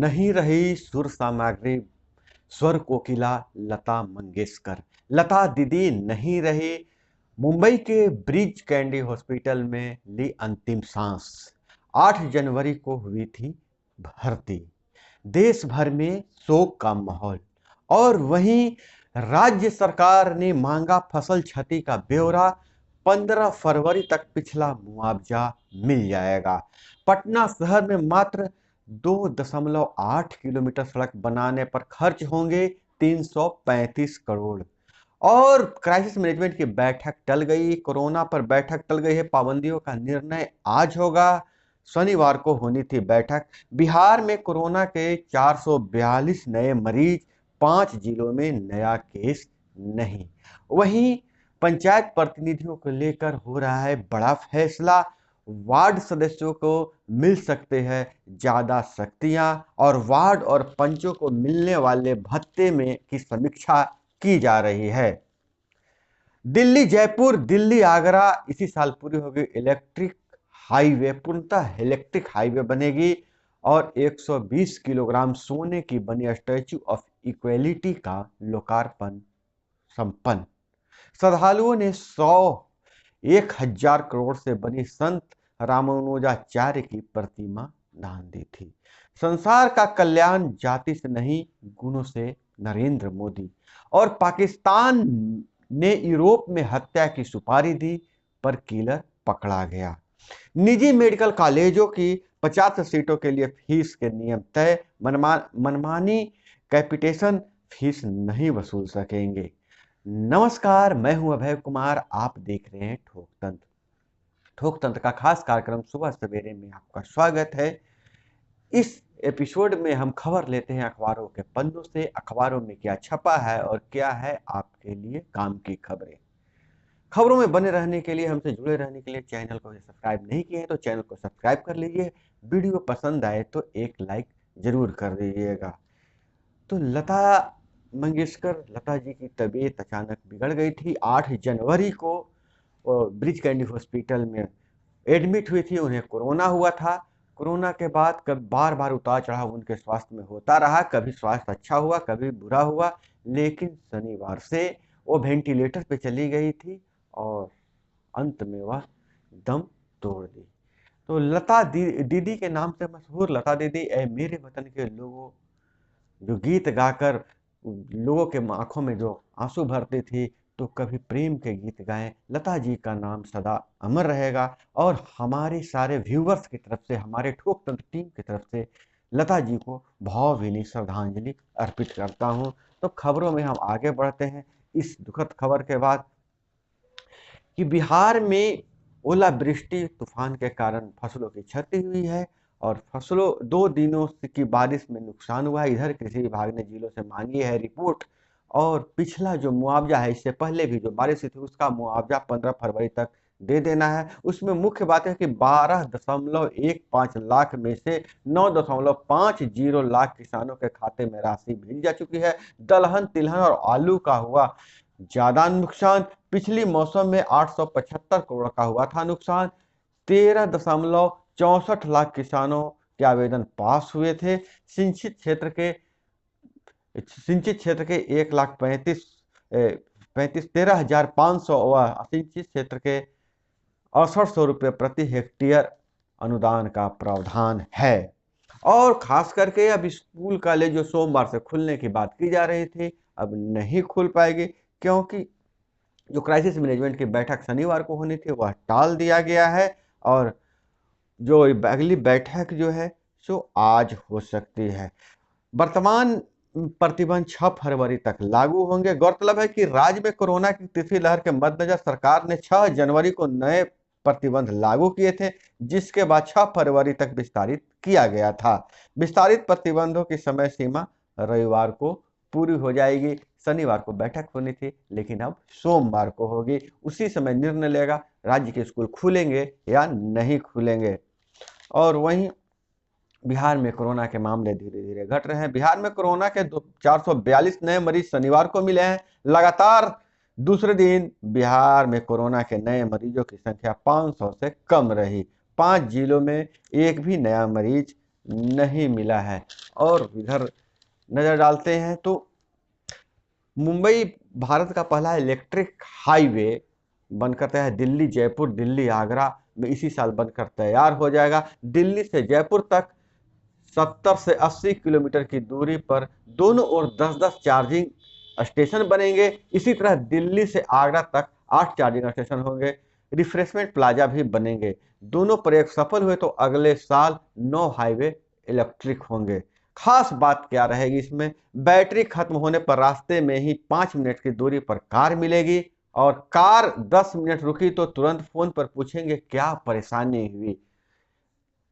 नहीं रही सुर सामग्री स्वर कोकिला लता मंगेशकर। लता दीदी नहीं रही। मुंबई के ब्रिज कैंडी हॉस्पिटल में ली अंतिम सांस। 8 जनवरी को हुई थी भर्ती। देश भर में शोक का माहौल। और वहीं राज्य सरकार ने मांगा फसल क्षति का ब्यौरा। 15 फरवरी तक पिछला मुआवजा मिल जाएगा। पटना शहर में मात्र 2.8 किलोमीटर सड़क बनाने पर खर्च होंगे 335 करोड़। और क्राइसिस मैनेजमेंट की बैठक टल गई। कोरोना पर बैठक टल गई है। पाबंदियों का निर्णय आज होगा। शनिवार को होनी थी बैठक। बिहार में कोरोना के 442 नए मरीज, 5 जिलों में नया केस नहीं। वहीं पंचायत प्रतिनिधियों को लेकर हो रहा है बड़ा फैसला। वार्ड सदस्यों को मिल सकते हैं ज्यादा शक्तियां और वार्ड और पंचों को मिलने वाले भत्ते में की समीक्षा की जा रही है। दिल्ली जयपुर, दिल्ली आगरा इसी साल पूरी होगी इलेक्ट्रिक हाईवे। पूर्णतः इलेक्ट्रिक हाईवे बनेगी और 120 किलोग्राम सोने की बनी स्टैच्यू ऑफ इक्वेलिटी का लोकार्पण संपन्न। श्रद्धालुओं ने 1,000 करोड़ से बनी संत रामानुजाचार्य की प्रतिमा दान दी थी। संसार का कल्याण जाति से नहीं गुणों से, नरेंद्र मोदी। और पाकिस्तान ने यूरोप में हत्या की सुपारी दी पर किलर पकड़ा गया। निजी मेडिकल कॉलेजों की 50 सीटों के लिए फीस के नियम तय। मनमानी कैपिटेशन फीस नहीं वसूल सकेंगे। नमस्कार, मैं हूं अभय कुमार। आप देख रहे हैं ठोक तंत्र। ठोक तंत्र का खास कार्यक्रम सुबह सवेरे में आपका स्वागत है। इस एपिसोड में हम खबर लेते हैं अखबारों के पन्नों से। अखबारों में क्या छपा है और क्या है आपके लिए काम की खबरें। खबरों में बने रहने के लिए, हमसे जुड़े रहने के लिए चैनल को सब्सक्राइब नहीं किए हैं तो चैनल को सब्सक्राइब कर लीजिए। वीडियो पसंद आए तो एक लाइक जरूर कर दीजिएगा। तो लता मंगेशकर, लता जी की तबीयत अचानक बिगड़ गई थी। 8 जनवरी को ब्रिज कैंडी हॉस्पिटल में एडमिट हुई थी। उन्हें कोरोना हुआ था। कोरोना के बाद कभी बार बार उतार चढ़ाव उनके स्वास्थ्य में होता रहा। कभी स्वास्थ्य अच्छा हुआ, कभी बुरा हुआ, लेकिन शनिवार से वो वेंटिलेटर पे चली गई थी और अंत में वह दम तोड़ दी। तो लता दीदी के नाम से मशहूर लता दीदी, ए मेरे वतन के लोगों, जो गीत गाकर लोगों के आंखों में जो आंसू भरती थी, तो कभी प्रेम के गीत गाएं। लता जी का नाम सदा अमर रहेगा। और हमारे सारे व्यूवर्स की तरफ से, हमारे ठोक तंत्र टीम की तरफ से लता जी को भावभीनी श्रद्धांजलि अर्पित करता हूं। तो खबरों में हम आगे बढ़ते हैं। इस दुखद खबर के बाद कि बिहार में ओलावृष्टि तूफान के कारण फसलों की क्षति हुई है और फसलों 2 दिनों की बारिश में नुकसान हुआ है। इधर कृषि विभाग ने जिलों से मांगी है रिपोर्ट। और पिछला जो मुआवजा है, इससे पहले भी जो बारिश हुई थी उसका मुआवजा 15 फरवरी तक दे देना है। उसमें मुख्य बात है कि 12.15 लाख में से 9.50 लाख किसानों के खाते में राशि भेजी जा चुकी है। दलहन, तिलहन और आलू का हुआ ज्यादा नुकसान। पिछली मौसम में 875 करोड़ का हुआ था नुकसान। 13.64 लाख किसानों के आवेदन पास हुए थे। सिंचित क्षेत्र के 13,500 व असिंचित क्षेत्र के 6800 रुपये प्रति हेक्टेयर अनुदान का प्रावधान है। और खास करके अब स्कूल कॉलेज जो सोमवार से खुलने की बात की जा रही थी, अब नहीं खुल पाएगी, क्योंकि जो क्राइसिस मैनेजमेंट की बैठक शनिवार को होनी थी वह टाल दिया गया है। और जो अगली बैठक जो है सो आज हो सकती है। वर्तमान प्रतिबंध 6 फरवरी तक लागू होंगे। गौरतलब है कि राज्य में कोरोना की तीसरी लहर के मद्देनजर सरकार ने 6 जनवरी को नए प्रतिबंध लागू किए थे, जिसके बाद 6 फरवरी तक विस्तारित किया गया था। विस्तारित प्रतिबंधों की समय सीमा रविवार को पूरी हो जाएगी। शनिवार को बैठक होनी थी, लेकिन अब सोमवार को होगी। उसी समय निर्णय लेगा राज्य के स्कूल खुलेंगे या नहीं खुलेंगे। और वहीं बिहार में कोरोना के मामले धीरे धीरे घट रहे हैं। बिहार में कोरोना के 442 नए मरीज शनिवार को मिले हैं। लगातार दूसरे दिन बिहार में कोरोना के नए मरीजों की संख्या 500 से कम रही। 5 जिलों में एक भी नया मरीज नहीं मिला है। और इधर नजर डालते हैं तो मुंबई भारत का पहला इलेक्ट्रिक हाईवे बनकर तैयार है। दिल्ली जयपुर दिल्ली आगरा में इसी साल बनकर तैयार हो जाएगा। दिल्ली से जयपुर तक 70 से 80 किलोमीटर की दूरी पर दोनों ओर 10-10 चार्जिंग स्टेशन बनेंगे। इसी तरह दिल्ली से आगरा तक 8 चार्जिंग स्टेशन होंगे। रिफ्रेशमेंट प्लाजा भी बनेंगे। दोनों प्रयोग सफल हुए तो अगले साल 9 हाईवे इलेक्ट्रिक होंगे। खास बात क्या रहेगी इसमें, बैटरी खत्म होने पर रास्ते में ही 5 मिनट की दूरी पर कार मिलेगी और कार 10 मिनट रुकी तो तुरंत फोन पर पूछेंगे क्या परेशानी हुई।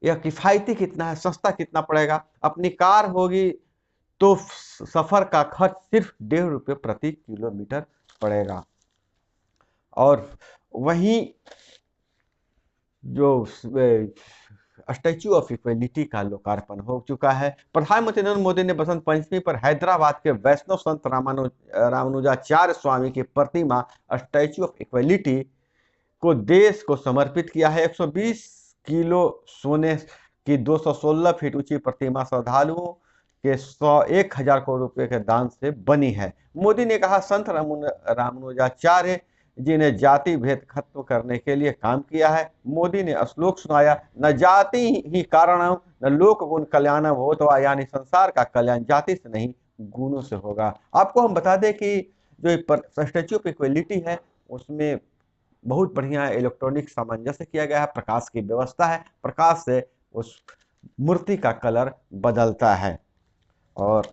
यह किफायती कितना है, सस्ता कितना पड़ेगा। अपनी कार होगी तो सफर का खर्च सिर्फ 1.5 रुपये प्रति किलोमीटर पड़ेगा। और वहीं जो स्टैच्यू ऑफ इक्वलिटी का लोकार्पण हो चुका है। प्रधानमंत्री नरेंद्र मोदी ने बसंत पंचमी पर हैदराबाद के वैष्णव संत रामानुजाचार्य स्वामी की प्रतिमा स्टैच्यू ऑफ इक्वलिटी को देश को समर्पित किया है। 120 किलो सोने की 216 फीट ऊंची प्रतिमा श्रद्धालुओं के 1,000 करोड़ रुपए के दान से बनी है। मोदी ने कहा संत रामानुजाचार्य जी ने जाति भेद खत्म करने के लिए काम किया है। मोदी ने श्लोक सुनाया, न जाति ही कारणम न लोक गुण कल्याणम होतवा, यानी संसार का कल्याण जाति से नहीं गुणों से होगा। आपको हम बता दें कि जो स्टैच्यू ऑफ इक्वलिटी है उसमें बहुत बढ़िया इलेक्ट्रॉनिक सामंजस्य किया गया है। प्रकाश की व्यवस्था है, प्रकाश से उस मूर्ति का कलर बदलता है। और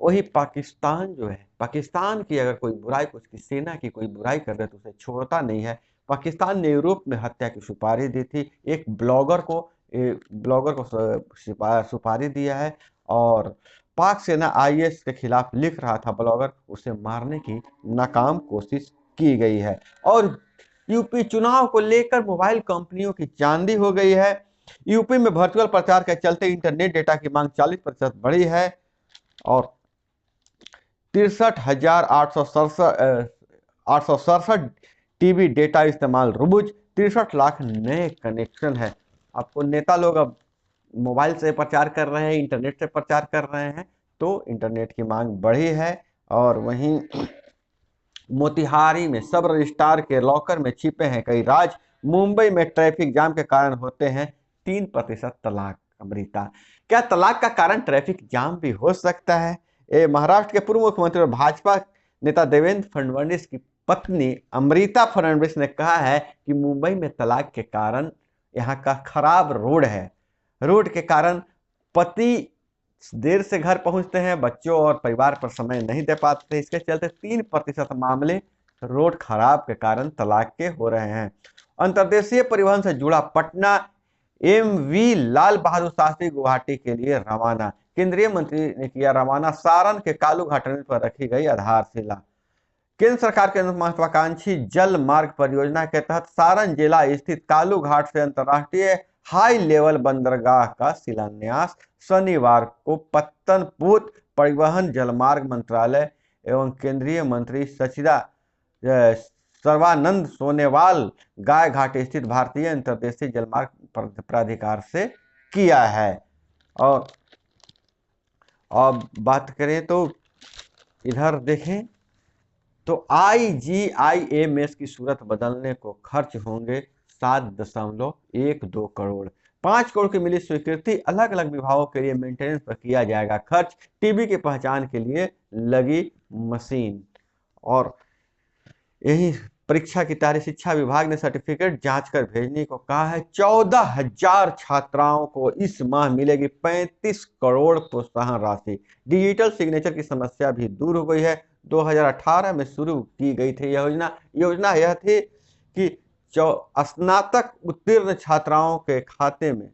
वही पाकिस्तान जो है, पाकिस्तान की अगर कोई बुराई, उसकी सेना की कोई बुराई कर रहे तो उसे छोड़ता नहीं है। पाकिस्तान ने यूरोप में हत्या की सुपारी दी थी। एक ब्लॉगर को सुपारी दिया है और पाक सेना आईएस के खिलाफ लिख रहा था ब्लॉगर, उसे मारने की नाकाम कोशिश की गई है। और यूपी चुनाव को लेकर मोबाइल कंपनियों की चांदी हो गई है। यूपी में वर्चुअल प्रचार के चलते इंटरनेट डेटा की मांग 40% बढ़ी है और 63,867 टीबी डेटा इस्तेमाल रुबुज। 63 लाख नए कनेक्शन है। आपको नेता लोग अब मोबाइल से प्रचार कर रहे हैं, इंटरनेट से प्रचार कर रहे हैं, तो इंटरनेट की मांग बढ़ी है। और वहीं मोतिहारी में सब रजिस्ट्रार के लॉकर में छिपे हैं कई राज। मुंबई में ट्रैफिक जाम के कारण होते हैं 3% तलाक। अमृता, क्या तलाक का कारण ट्रैफिक जाम भी हो सकता है? महाराष्ट्र के पूर्व मुख्यमंत्री और भाजपा नेता देवेंद्र फडणवीस की पत्नी अमृता फडणवीस ने कहा है कि मुंबई में तलाक के कारण यहाँ का खराब रोड है। रोड के कारण पति देर से घर पहुंचते हैं, बच्चों और परिवार पर समय नहीं दे पाते। इसके चलते 3% मामले रोड खराब के कारण तलाक के हो रहे हैं। अंतर्देशीय परिवहन से जुड़ा पटना एमवी लाल बहादुर शास्त्री गुवाहाटी के लिए रवाना। केंद्रीय मंत्री ने किया रवाना। सारण के कालू घाट पर रखी गई आधारशिला। केंद्र सरकार के महत्वाकांक्षी जल मार्ग परियोजना के तहत सारण जिला स्थित कालू घाट से अंतर्राष्ट्रीय हाई लेवल बंदरगाह का शिलान्यास शनिवार को पत्तनपुर परिवहन जलमार्ग मंत्रालय एवं केंद्रीय मंत्री सचिदा सर्वानंद सोनेवाल गाय घाट स्थित भारतीय अंतर्देशीय जलमार्ग प्राधिकार से किया है। और अब बात करें तो इधर देखें तो IGIMS की सूरत बदलने को खर्च होंगे 7.12 करोड़। 5 करोड़ की मिली स्वीकृति। अलग अलग विभागों के लिए मेंटेनेंस पर किया जाएगा खर्च। टीबी की पहचान के लिए लगी मशीन। और यही परीक्षा की तैयारी, शिक्षा विभाग ने सर्टिफिकेट जांच कर भेजने को कहा है। 14,000 छात्राओं को इस माह मिलेगी 35 करोड़ प्रोत्साहन राशि। डिजिटल सिग्नेचर की समस्या भी दूर हो गई है। 2018 में शुरू की गई थी योजना यह थी कि स्नातक उत्तीर्ण छात्राओं के खाते में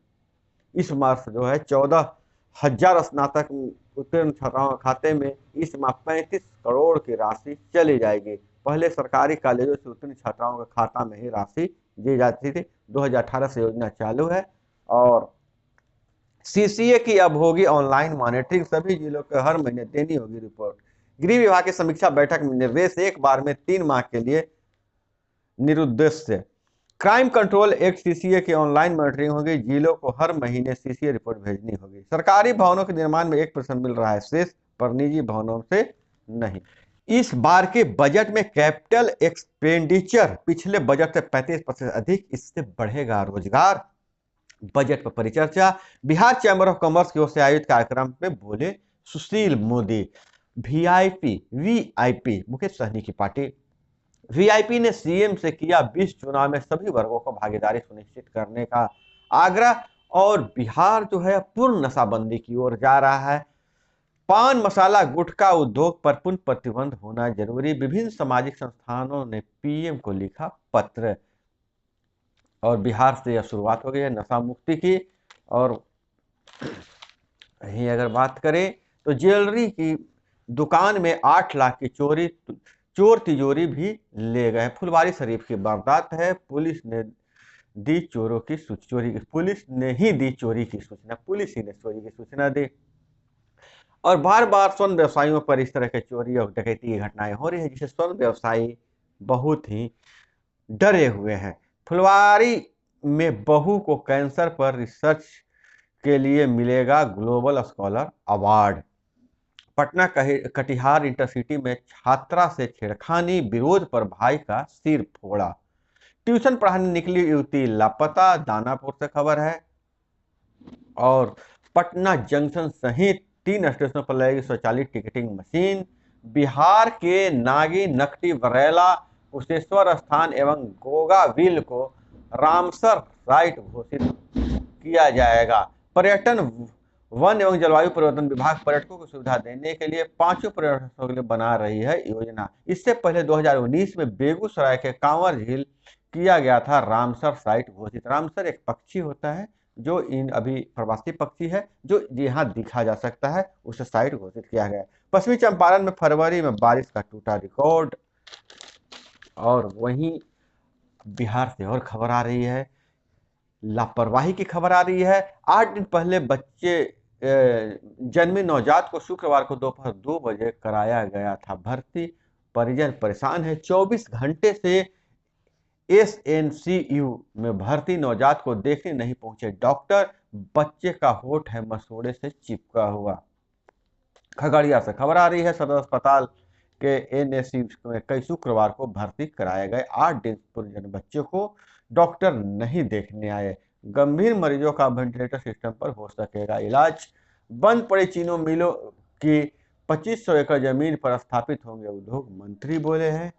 इस माह जो है 14,000 स्नातक उत्तीर्ण छात्राओं के खाते में इस माह 35 करोड़ की राशि चली जाएगी। पहले सरकारी कॉलेजों से उत्तीर्ण छात्राओं के खाता में ही राशि दी जाती थी। 2018 से योजना चालू है। और CCA की अब होगी ऑनलाइन मॉनिटरिंग। सभी जिलों को हर महीने देनी होगी रिपोर्ट। गृह विभाग की समीक्षा बैठक में निर्देश, एक बार में 3 माह के लिए निरुद्देश्य क्राइम कंट्रोल एक्ट सीसीए की ऑनलाइन मॉनिटरिंग होगी। जिलों को हर महीने सीसीए रिपोर्ट भेजनी होगी। सरकारी भवनों के निर्माण में 1% मिल रहा है शेष, पर निजी भवनों से नहीं। इस बार के बजट में कैपिटल एक्सपेंडिचर पिछले बजट से 35% अधिक, इससे बढ़ेगा रोजगार। बजट पर परिचर्चा। बिहार चैंबर ऑफ कॉमर्स की ओर से आयोजित कार्यक्रम में बोले सुशील मोदी। वीआईपी वीआईपी मुकेश सहनी की पार्टी वीआईपी ने सीएम से किया 20 चुनाव में सभी वर्गों को भागीदारी सुनिश्चित करने का आग्रह। और बिहार जो है पूर्ण नशाबंदी की ओर जा रहा है। पान मसाला गुटखा उद्योग पर पूर्ण प्रतिबंध होना जरूरी। विभिन्न सामाजिक संस्थानों ने पीएम को लिखा पत्र। और बिहार से यह शुरुआत हो गई है नशा मुक्ति की। और यही अगर बात करें तो ज्वेलरी की दुकान में 8 लाख की चोरी, चोर तिजोरी भी ले गए। फुलवारी शरीफ की वारदात है। पुलिस ने दी चोरों की चोरी की पुलिस ने ही दी चोरी की सूचना, पुलिस ही ने चोरी की सूचना दी। और बार बार स्वर्ण व्यवसायियों पर इस तरह के चोरी और डकैती की घटनाएं हो रही है, जिससे स्वर्ण व्यवसायी बहुत ही डरे हुए हैं। फुलवारी में बहू को कैंसर पर रिसर्च के लिए मिलेगा global scholar award. Patna Katihar intercity में छात्रा से छेड़खानी, विरोध पर भाई का सिर फोड़ा। ट्यूशन पढ़ाने निकली युवती लापता, दानापुर से खबर है। और पटना जंक्शन सहित 3 स्टेशनों पर लगेगी स्वचालित टिकटिंग मशीन। बिहार के नागी, नकटी, बरेला, कुशेश्वर स्थान एवं गोगाविल को रामसर साइट घोषित किया जाएगा। पर्यटन, वन एवं जलवायु परिवर्तन विभाग पर्यटकों को सुविधा देने के लिए 5 पर्यटकों के लिए बना रही है योजना। इससे पहले 2019 में बेगूसराय के कांवर झील किया गया था रामसर साइट घोषित। रामसर एक पक्षी होता है जो इन अभी प्रवासी पक्षी है, जो यहाँ दिखा जा सकता है, उसे साइट घोषित किया गया। पश्चिमी चंपारण में फरवरी में बारिश का टूटा रिकॉर्ड। और वहीं बिहार से और खबर आ रही है, लापरवाही की खबर आ रही है। 8 दिन पहले बच्चे जन्मे नवजात को शुक्रवार को दोपहर 2 बजे कराया गया था भर्ती। परिजन परेशान है। 24 घंटे से एसएनसीयू में भर्ती नवजात को देखने नहीं पहुंचे डॉक्टर। बच्चे का होठ है मसूड़े से चिपका हुआ। खगड़िया से खबर आ रही है, सदर अस्पताल के एनएसयू में कई शुक्रवार को भर्ती कराए गए 8 दिन पूर्व जन्मे बच्चे को डॉक्टर नहीं देखने आए। गंभीर मरीजों का वेंटिलेटर सिस्टम पर हो सकेगा इलाज। बंद पड़ी चीनी मिलों की 2500 एकड़ जमीन पर स्थापित होंगे उद्योग, मंत्री बोले हैं।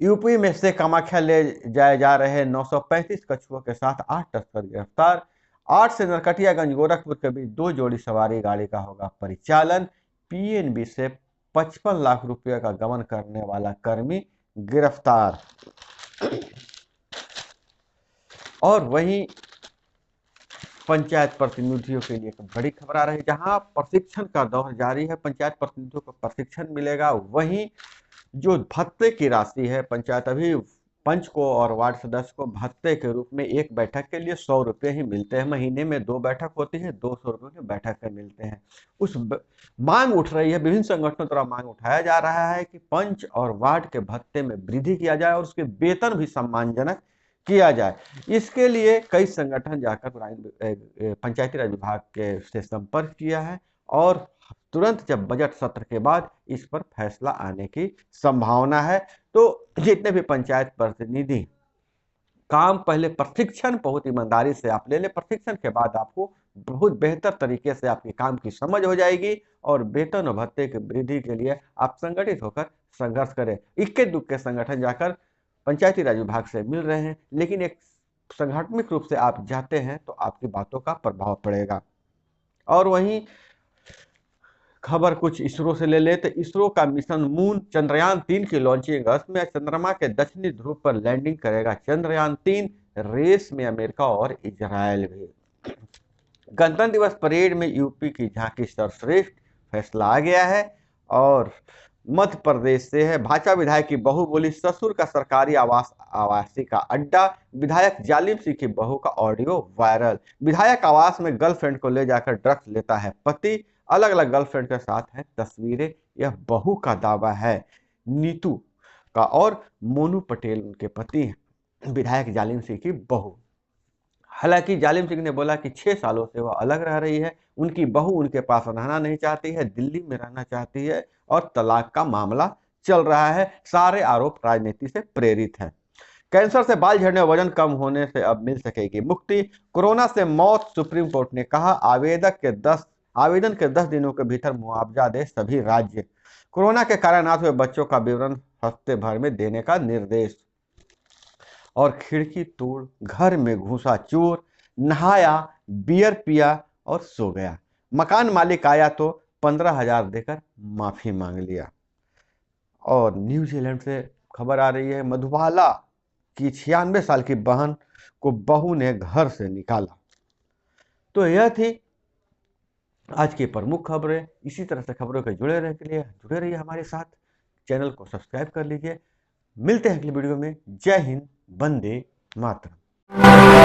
यूपी में से कामाख्या ले जाए जा रहे 935 कछुओं के साथ 8 तस्कर गिरफ्तार। 8 से नरकटियागंज गोरखपुर के बीच 2 जोड़ी सवारी गाड़ी का होगा परिचालन। पीएनबी से 55 लाख रुपए का गबन करने वाला कर्मी गिरफ्तार। और वहीं पंचायत प्रतिनिधियों के लिए एक बड़ी खबर आ रही है, जहां प्रशिक्षण का दौर जारी है। पंचायत प्रतिनिधियों को प्रशिक्षण मिलेगा। वहीं जो भत्ते की राशि है, पंचायत अभी पंच को और वार्ड सदस्य को भत्ते के रूप में एक बैठक के लिए 100 रुपये ही मिलते हैं। महीने में 2 बैठक होती है, 200 रुपये की बैठक के मिलते हैं। मांग उठ रही है, विभिन्न संगठनों द्वारा मांग उठाया जा रहा है कि पंच और वार्ड के भत्ते में वृद्धि किया जाए और उसके वेतन भी सम्मानजनक किया जाए। इसके लिए कई संगठन जाकर पंचायती राज विभाग के से संपर्क किया है और तुरंत जब बजट सत्र के बाद इस पर फैसला आने की संभावना है। तो जितने भी पंचायत प्रतिनिधि काम पहले प्रशिक्षण बहुत ईमानदारी से आप ले ले, प्रशिक्षण के बाद आपको बहुत बेहतर तरीके से आपके काम की समझ हो जाएगी और वेतन और भत्ते की वृद्धि के लिए आप संगठित होकर संघर्ष करें। इक्के दुक्के संगठन जाकर पंचायती राज विभाग से मिल रहे हैं, लेकिन एक संगठनिक रूप से आप जाते हैं तो आपकी बातों का प्रभाव पड़ेगा। और वहीं खबर कुछ इसरो से ले ले तो इसरो का मिशन मून चंद्रयान 3 की लॉन्चिंग अगस्त में। चंद्रमा के दक्षिणी ध्रुव पर लैंडिंग करेगा चंद्रयान 3। रेस में अमेरिका और इजरायल भी। गणतंत्र दिवस परेड में यूपी की झांकी सर्वश्रेष्ठ, फैसला आ गया है। और मध्य प्रदेश से है, भाजपा विधायक की बहू बोली ससुर का सरकारी आवासी का अड्डा। विधायक जालिम सिंह की बहू का ऑडियो वायरल। विधायक आवास में गर्लफ्रेंड को ले जाकर ड्रग्स लेता है पति। अलग अलग गर्लफ्रेंड के साथ है तस्वीरें, यह बहू का दावा है। नीतू का और मोनू पटेल उनके पति हैं। विधायक जालिम सिंह की बहू। हालांकि जालिम सिंह ने बोला कि 6 सालों से वह अलग रह रही है, उनकी बहू उनके पास रहना नहीं चाहती है, दिल्ली में रहना चाहती है और तलाक का मामला चल रहा है। सारे आरोप राजनीति से प्रेरित हैं। कैंसर से बाल झड़ने और वजन कम होने से अब मिल सकेगी मुक्ति। कोरोना से मौत, सुप्रीम कोर्ट ने कहा आवेदन के 10 दिनों के भीतर मुआवजा दे सभी राज्य। कोरोना के कारण अनाथ हुए बच्चों का विवरण हफ्ते भर में देने का निर्देश। और खिड़की तोड़ घर में घुसा चोर, नहाया, बियर पिया और सो गया। मकान मालिक आया तो 15,000 देकर माफी मांग लिया। और न्यूजीलैंड से खबर आ रही है, मधुबाला की 96 साल की बहन को बहू ने घर से निकाला। तो यह थी आज की प्रमुख खबरें। इसी तरह से खबरों के जुड़े रहने के लिए जुड़े रहिए हमारे साथ। चैनल को सब्सक्राइब कर लीजिए। मिलते हैं अगली वीडियो में। जय हिंद, वंदे मातरम।